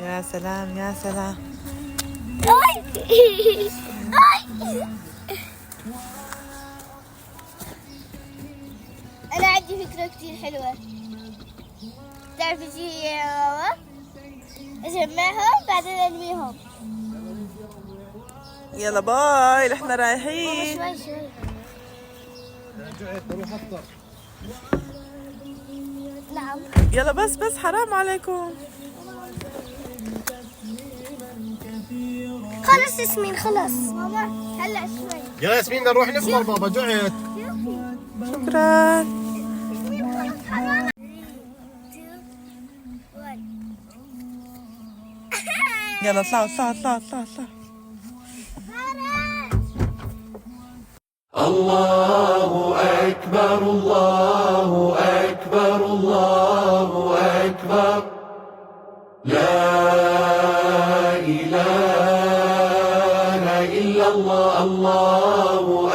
يا سلام يا سلام. أنا عندي فكرة كتير حلوة. تعرف شي يا ماما؟ أجمعهم بعدين أرميهم. يلا باي، احنا ماما رايحين. شوي. نعم. يلا بس حرام عليكم. خلص ياسمين خلص. ماما هلا شوي. يا ياسمين بدنا نروح نفطر بابا جعت. شكرا. ياسمين خلص حرام. يلا اطلعوا. الله أكبر الله أكبر الله أكبر لا إله إلا الله الله